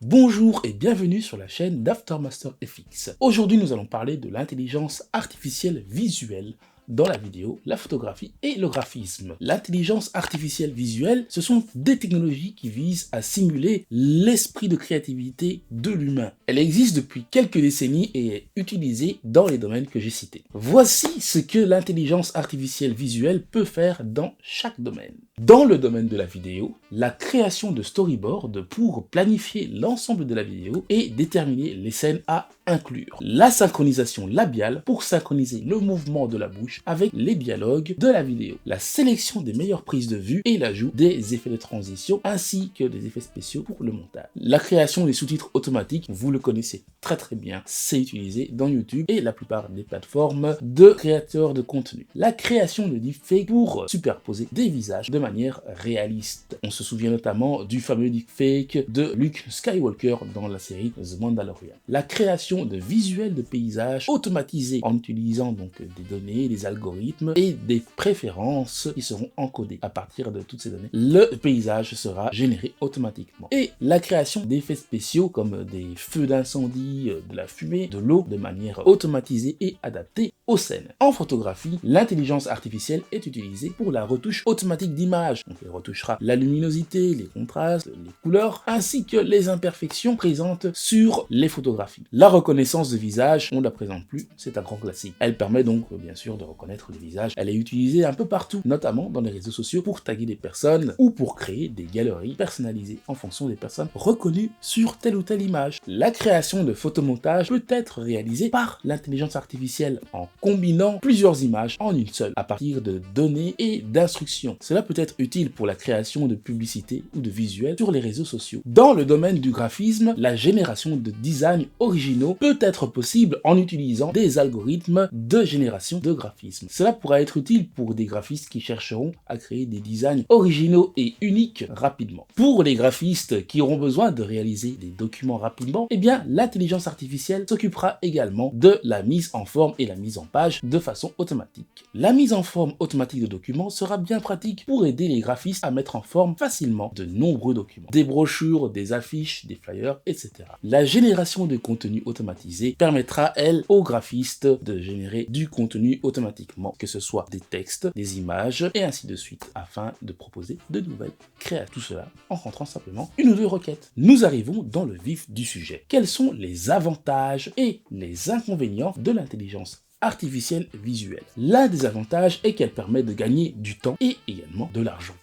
Bonjour et bienvenue sur la chaîne d'Aftermaster FX. Aujourd'hui, nous allons parler de l'intelligence artificielle visuelle dans la vidéo, la photographie et le graphisme. L'intelligence artificielle visuelle, ce sont des technologies qui visent à simuler l'esprit de créativité de l'humain. Elle existe depuis quelques décennies et est utilisée dans les domaines que j'ai cités. Voici ce que l'intelligence artificielle visuelle peut faire dans chaque domaine. Dans le domaine de la vidéo, la création de storyboards pour planifier l'ensemble de la vidéo et déterminer les scènes à inclure. La synchronisation labiale pour synchroniser le mouvement de la bouche avec les dialogues de la vidéo. La sélection des meilleures prises de vue et l'ajout des effets de transition ainsi que des effets spéciaux pour le montage. La création des sous-titres automatiques, vous le connaissez très bien, c'est utilisé dans YouTube et la plupart des plateformes de créateurs de contenu. La création de deepfakes pour superposer des visages de manière réaliste. On se souvient notamment du fameux deepfake de Luke Skywalker dans la série The Mandalorian. La création de visuels de paysages automatisés en utilisant donc des données, des algorithmes et des préférences qui seront encodées. À partir de toutes ces données, le paysage sera généré automatiquement. Et la création d'effets spéciaux comme des feux d'incendie, de la fumée, de l'eau, de manière automatisée et adaptée aux scènes. En photographie, l'intelligence artificielle est utilisée pour la retouche automatique d'images. Donc elle retouchera la luminosité, les contrastes, les couleurs, ainsi que les imperfections présentes sur les photographies. La reconnaissance de visage, on ne la présente plus, c'est un grand classique. Elle permet donc bien sûr de reconnaître les visages. Elle est utilisée un peu partout, notamment dans les réseaux sociaux pour taguer des personnes ou pour créer des galeries personnalisées en fonction des personnes reconnues sur telle ou telle image. La création de photomontage peut être réalisée par l'intelligence artificielle en combinant plusieurs images en une seule à partir de données et d'instructions. Cela peut être utile pour la création de publicités ou de visuels sur les réseaux sociaux. Dans le domaine du graphisme, la génération de designs originaux peut être possible en utilisant des algorithmes de génération de graphismes. Cela pourra être utile pour des graphistes qui chercheront à créer des designs originaux et uniques rapidement. Pour les graphistes qui auront besoin de réaliser des documents rapidement, eh bien l'intelligence artificielle s'occupera également de la mise en forme et la mise en page de façon automatique. La mise en forme automatique de documents sera bien pratique pour aider les graphistes à mettre en forme facilement de nombreux documents, des brochures, des affiches, des flyers, etc. La génération de contenu automatisé permettra, elle, aux graphistes de générer du contenu automatiquement, que ce soit des textes, des images, et ainsi de suite, afin de proposer de nouvelles créations. Tout cela en rentrant simplement une ou deux requêtes. Nous arrivons dans le vif du sujet. Quels sont les avantages et les inconvénients de l'intelligence artificielle visuelle? L'un des avantages est qu'elle permet de gagner du temps et également de l'argent.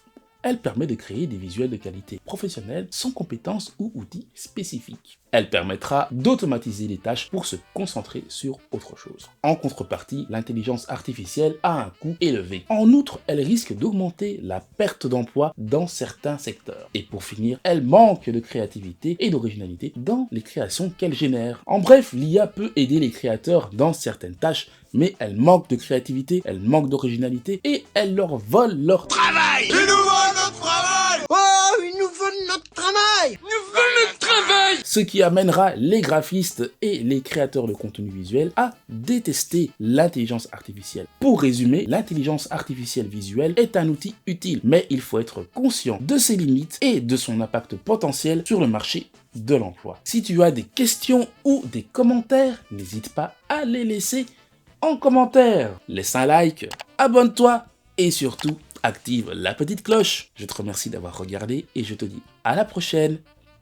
Elle permet de créer des visuels de qualité professionnelle sans compétences ou outils spécifiques. Elle permettra d'automatiser les tâches pour se concentrer sur autre chose. En contrepartie, l'intelligence artificielle a un coût élevé. En outre, elle risque d'augmenter la perte d'emploi dans certains secteurs. Et pour finir, elle manque de créativité et d'originalité dans les créations qu'elle génère. En bref, l'IA peut aider les créateurs dans certaines tâches, mais elle manque de créativité, elle manque d'originalité et elle leur vole leur travail. Ils nous volent notre travail! Oh, ils nous volent notre travail! Ils nous volent notre travail! Ce qui amènera les graphistes et les créateurs de contenu visuel à détester l'intelligence artificielle. Pour résumer, l'intelligence artificielle visuelle est un outil utile, mais il faut être conscient de ses limites et de son impact potentiel sur le marché de l'emploi. Si tu as des questions ou des commentaires, n'hésite pas à les laisser en commentaire. Laisse un like, abonne-toi et surtout, active la petite cloche. Je te remercie d'avoir regardé et je te dis à la prochaine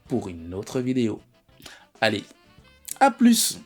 pour une autre vidéo. Allez, à plus!